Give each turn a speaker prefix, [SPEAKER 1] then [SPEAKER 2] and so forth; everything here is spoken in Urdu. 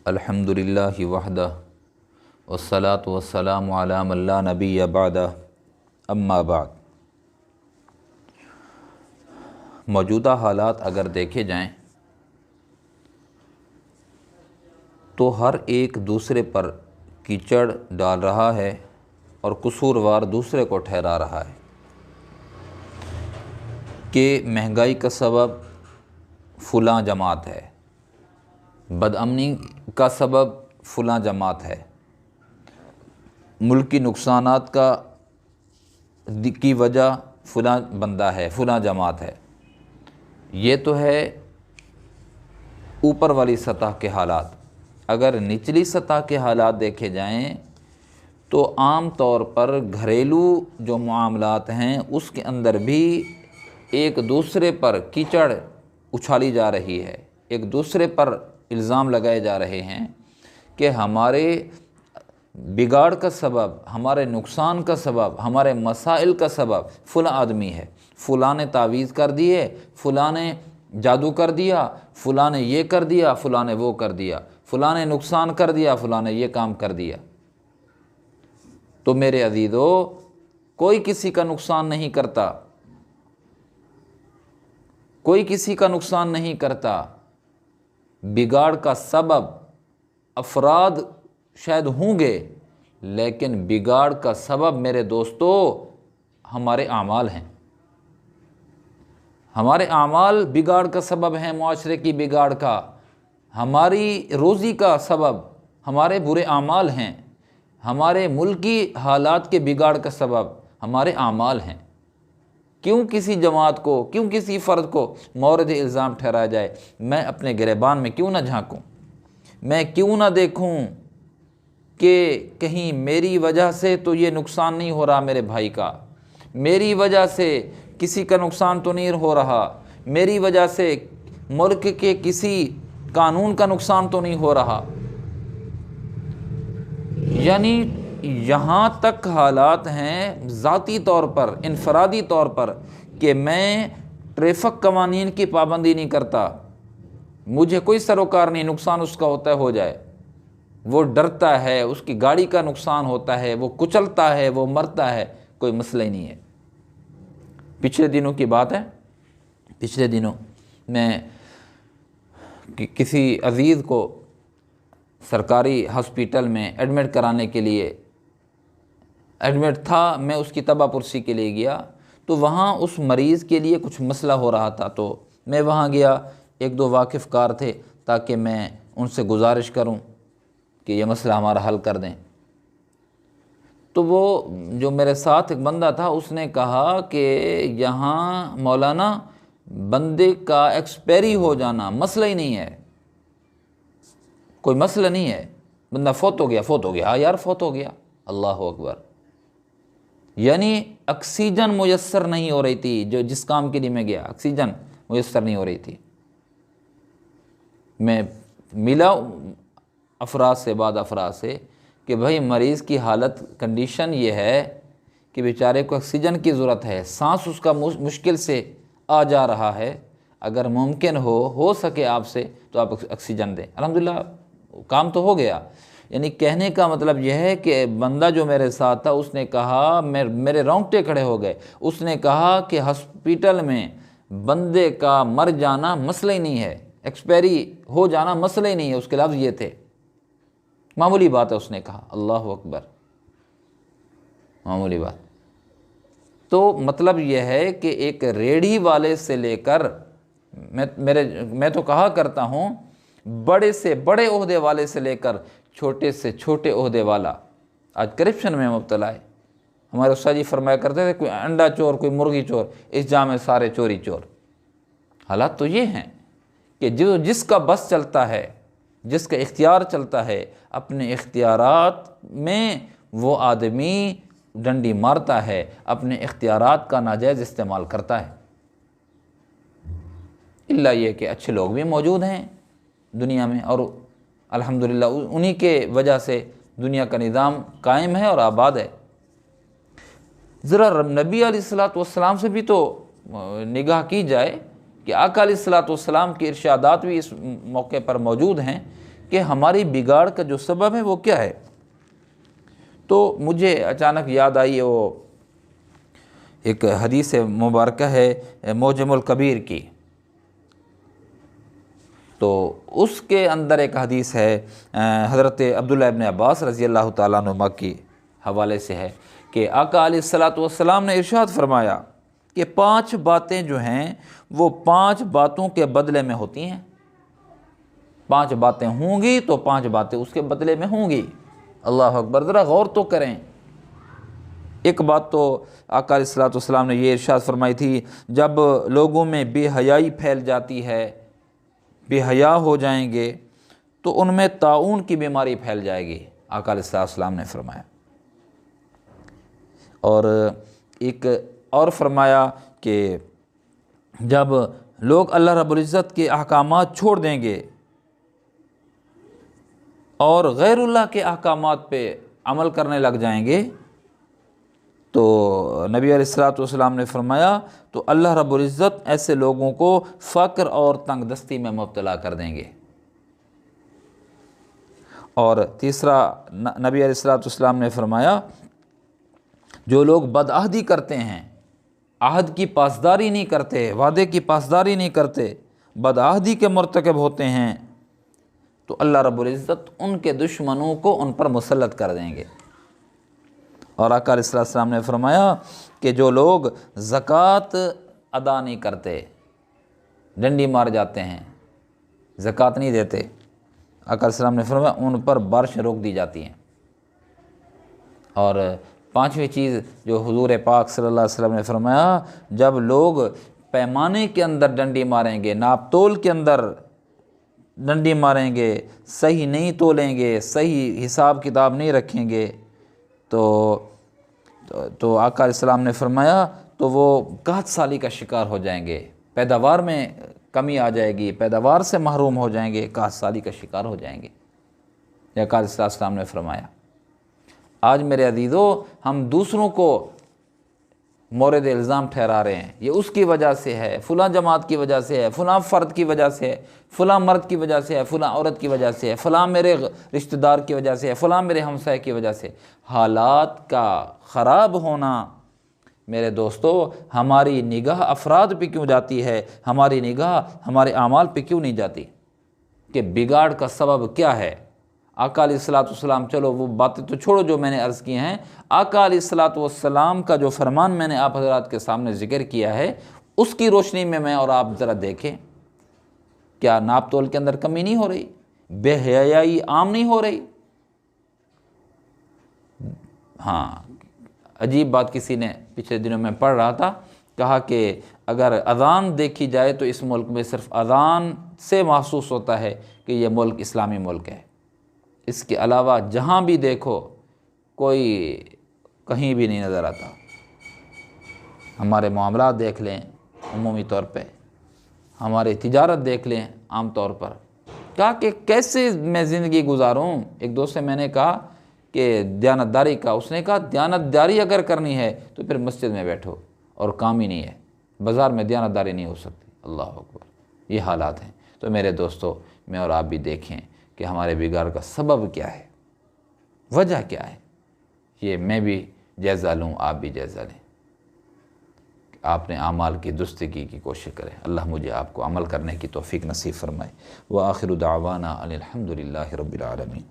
[SPEAKER 1] الحمدللہ وحدہ والصلاة والسلام علی من لا نبی بعدہ اما بعد۔ موجودہ حالات اگر دیکھے جائیں تو ہر ایک دوسرے پر کیچڑ ڈال رہا ہے اور قصوروار دوسرے کو ٹھہرا رہا ہے کہ مہنگائی کا سبب فلاں جماعت ہے، بدامنی کا سبب فلاں جماعت ہے، ملکی نقصانات کی وجہ فلاں بندہ ہے، فلاں جماعت ہے۔ یہ تو ہے اوپر والی سطح کے حالات۔ اگر نچلی سطح کے حالات دیکھے جائیں تو عام طور پر گھریلو جو معاملات ہیں اس کے اندر بھی ایک دوسرے پر کیچڑ اچھالی جا رہی ہے، ایک دوسرے پر الزام لگائے جا رہے ہیں کہ ہمارے بگاڑ کا سبب، ہمارے نقصان کا سبب، ہمارے مسائل کا سبب فلاں آدمی ہے، فلاں نے تعویذ کر دی ہے، فلاں نے جادو کر دیا، فلاں نے یہ کر دیا، فلاں نے وہ کر دیا، فلاں نے نقصان کر دیا، فلاں نے یہ کام کر دیا۔ تو میرے عزیزو، کوئی کسی کا نقصان نہیں کرتا، کوئی کسی کا نقصان نہیں کرتا۔ بگاڑ کا سبب افراد شاید ہوں گے، لیکن بگاڑ کا سبب میرے دوستو ہمارے اعمال ہیں۔ ہمارے اعمال بگاڑ کا سبب ہیں، معاشرے کی بگاڑ کا، ہماری روزی کا سبب ہمارے برے اعمال ہیں، ہمارے ملکی حالات کے بگاڑ کا سبب ہمارے اعمال ہیں۔ کیوں کسی جماعت کو، کیوں کسی فرد کو مورد الزام ٹھہرایا جائے؟ میں اپنے گریبان میں کیوں نہ جھانکوں؟ میں کیوں نہ دیکھوں کہ کہیں میری وجہ سے تو یہ نقصان نہیں ہو رہا میرے بھائی کا، میری وجہ سے کسی کا نقصان تو نہیں ہو رہا، میری وجہ سے ملک کے کسی قانون کا نقصان تو نہیں ہو رہا۔ یعنی یہاں تک حالات ہیں ذاتی طور پر، انفرادی طور پر، کہ میں ٹریفک قوانین کی پابندی نہیں کرتا، مجھے کوئی سروکار نہیں، نقصان اس کا ہوتا ہے ہو جائے، وہ ڈرتا ہے، اس کی گاڑی کا نقصان ہوتا ہے، وہ کچلتا ہے، وہ مرتا ہے، کوئی مسئلہ ہی نہیں ہے۔ پچھلے دنوں کی بات ہے، پچھلے دنوں میں کسی عزیز کو سرکاری ہاسپیٹل میں ایڈمٹ کرانے کے لیے ایڈمٹ تھا، میں اس کی تباہ پرسی کے لیے گیا تو وہاں اس مریض کے لیے کچھ مسئلہ ہو رہا تھا، تو میں وہاں گیا، ایک دو واقف کار تھے تاکہ میں ان سے گزارش کروں کہ یہ مسئلہ ہمارا حل کر دیں۔ تو وہ جو میرے ساتھ ایک بندہ تھا اس نے کہا کہ یہاں مولانا بندے کا ایکسپائری ہو جانا مسئلہ ہی نہیں ہے، کوئی مسئلہ نہیں ہے، بندہ فوت ہو گیا، فوت ہو گیا، ہاں یار فوت ہو گیا، اللہ اکبر۔ یعنی آکسیجن میسر نہیں ہو رہی تھی، جس کام کے لیے میں گیا آکسیجن میسر نہیں ہو رہی تھی۔ میں ملا افراد سے، بعد افراد سے، کہ بھائی مریض کی حالت کنڈیشن یہ ہے کہ بیچارے کو آکسیجن کی ضرورت ہے، سانس اس کا مشکل سے آ جا رہا ہے، اگر ممکن ہو سکے آپ سے تو آپ آکسیجن دیں۔ الحمدللہ کام تو ہو گیا۔ یعنی کہنے کا مطلب یہ ہے کہ بندہ جو میرے ساتھ تھا اس نے کہا، میرے رونگٹے کھڑے ہو گئے، اس نے کہا کہ ہاسپیٹل میں بندے کا مر جانا مسئلہ ہی نہیں ہے، ایکسپائری ہو جانا مسئلہ ہی نہیں ہے، اس کے لفظ یہ تھے، معمولی بات ہے، اس نے کہا، اللہ اکبر، معمولی بات۔ تو مطلب یہ ہے کہ ایک ریڑھی والے سے لے کر میں تو کہا کرتا ہوں بڑے سے بڑے عہدے والے سے لے کر چھوٹے سے چھوٹے عہدے والا آج کرپشن میں مبتلا ہے۔ ہمارے استاد جی فرمایا کرتے تھے کوئی انڈا چور، کوئی مرغی چور، اس جام میں سارے چوری چور۔ حالات تو یہ ہیں کہ جس کا بس چلتا ہے، جس کا اختیار چلتا ہے، اپنے اختیارات میں وہ آدمی ڈنڈی مارتا ہے، اپنے اختیارات کا ناجائز استعمال کرتا ہے۔ اللہ یہ کہ اچھے لوگ بھی موجود ہیں دنیا میں، اور الحمدللہ انہی کے وجہ سے دنیا کا نظام قائم ہے اور آباد ہے۔ ذرا نبی علیہ الصلوۃ والسلام سے بھی تو نگاہ کی جائے کہ آقا علیہ الصلوۃ والسلام کے ارشادات بھی اس موقع پر موجود ہیں کہ ہماری بگاڑ کا جو سبب ہے وہ کیا ہے۔ تو مجھے اچانک یاد آئی وہ ایک حدیث مبارکہ ہے معجم الکبیر کی، تو اس کے اندر ایک حدیث ہے حضرت عبداللہ ابن عباس رضی اللہ تعالیٰ عنہما کی حوالے سے ہے کہ آقا علیہ الصلاۃ والسلام نے ارشاد فرمایا کہ 5 باتیں جو ہیں وہ 5 باتوں کے بدلے میں ہوتی ہیں۔ 5 باتیں ہوں گی تو 5 باتیں اس کے بدلے میں ہوں گی۔ اللہ اکبر، ذرا غور تو کریں۔ ایک بات تو آقا علیہ الصلاۃ والسلام نے یہ ارشاد فرمائی تھی، جب لوگوں میں بے حیائی پھیل جاتی ہے، بے حیا ہو جائیں گے تو ان میں طاعون کی بیماری پھیل جائے گی، آقا علیہ الصلاۃ والسلام نے فرمایا۔ اور ایک اور فرمایا کہ جب لوگ اللہ رب العزت کے احکامات چھوڑ دیں گے اور غیر اللہ کے احکامات پہ عمل کرنے لگ جائیں گے تو نبی علیہ الصلاۃ والسلام نے فرمایا تو اللہ رب العزت ایسے لوگوں کو فقر اور تنگ دستی میں مبتلا کر دیں گے۔ اور تیسرا نبی علیہ الصلاۃ والسلام نے فرمایا جو لوگ بدعہدی کرتے ہیں، عہد کی پاسداری نہیں کرتے، وعدے کی پاسداری نہیں کرتے، بدعہدی کے مرتکب ہوتے ہیں، تو اللہ رب العزت ان کے دشمنوں کو ان پر مسلط کر دیں گے۔ اور آقا علیہ السلام نے فرمایا کہ جو لوگ زکوٰۃ ادا نہیں کرتے، ڈنڈی مار جاتے ہیں، زکوٰۃ نہیں دیتے، آقا علیہ السلام نے فرمایا ان پر بارشیں روک دی جاتی ہیں۔ اور 5ویں چیز جو حضور پاک صلی اللہ علیہ وسلم نے فرمایا، جب لوگ پیمانے کے اندر ڈنڈی ماریں گے، ناپ تول کے اندر ڈنڈی ماریں گے، صحیح نہیں تولیں گے، صحیح حساب کتاب نہیں رکھیں گے، تو آقا علیہ السلام نے فرمایا تو وہ قحط سالی کا شکار ہو جائیں گے، پیداوار میں کمی آ جائے گی، پیداوار سے محروم ہو جائیں گے، قحط سالی کا شکار ہو جائیں گے، یہ آقا علیہ السلام نے فرمایا۔ آج میرے عزیزو ہم دوسروں کو مورد الزام ٹھہرا رہے ہیں، یہ اس کی وجہ سے ہے، فلاں جماعت کی وجہ سے ہے، فلاں فرد کی وجہ سے ہے، فلاں مرد کی وجہ سے ہے، فلاں عورت کی وجہ سے ہے، فلاں میرے رشتہ دار کی وجہ سے ہے، فلاں میرے ہمسائے کی وجہ سے۔ حالات کا خراب ہونا میرے دوستو ہماری نگاہ افراد پہ کیوں جاتی ہے، ہماری نگاہ ہمارے اعمال پہ کیوں نہیں جاتی کہ بگاڑ کا سبب کیا ہے۔ آقا علیہ الصلاۃ والسلام، چلو وہ باتیں تو چھوڑو جو میں نے عرض کی ہیں، آقا علیہ الصلاۃ والسلام کا جو فرمان میں نے آپ حضرات کے سامنے ذکر کیا ہے، اس کی روشنی میں اور آپ ذرا دیکھیں، کیا ناپ تول کے اندر کمی نہیں ہو رہی؟ بے حیائی عام نہیں ہو رہی؟ ہاں، عجیب بات کسی نے پچھلے دنوں میں پڑھ رہا تھا، کہا کہ اگر اذان دیکھی جائے تو اس ملک میں صرف اذان سے محسوس ہوتا ہے کہ یہ ملک اسلامی ملک ہے، اس کے علاوہ جہاں بھی دیکھو کوئی کہیں بھی نہیں نظر آتا۔ ہمارے معاملات دیکھ لیں عمومی طور پہ، ہماری تجارت دیکھ لیں عام طور پر، کہا کہ کیسے میں زندگی گزاروں۔ ایک دوست سے میں نے کہا کہ دیانت داری کا، اس نے کہا دیانت داری اگر کرنی ہے تو پھر مسجد میں بیٹھو، اور کام ہی نہیں ہے، بازار میں دیانت داری نہیں ہو سکتی۔ اللہ اکبر، یہ حالات ہیں۔ تو میرے دوستو میں اور آپ بھی دیکھیں کہ ہمارے بگاڑ کا سبب کیا ہے، وجہ کیا ہے، یہ میں بھی جائزہ لوں، آپ بھی جائزہ لیں، آپ نے اعمال کی درستگی کی کوشش کریں۔ اللہ مجھے آپ کو عمل کرنے کی توفیق نصیب فرمائے۔ وآخر دعوانا ان الحمد للہ رب العالمین۔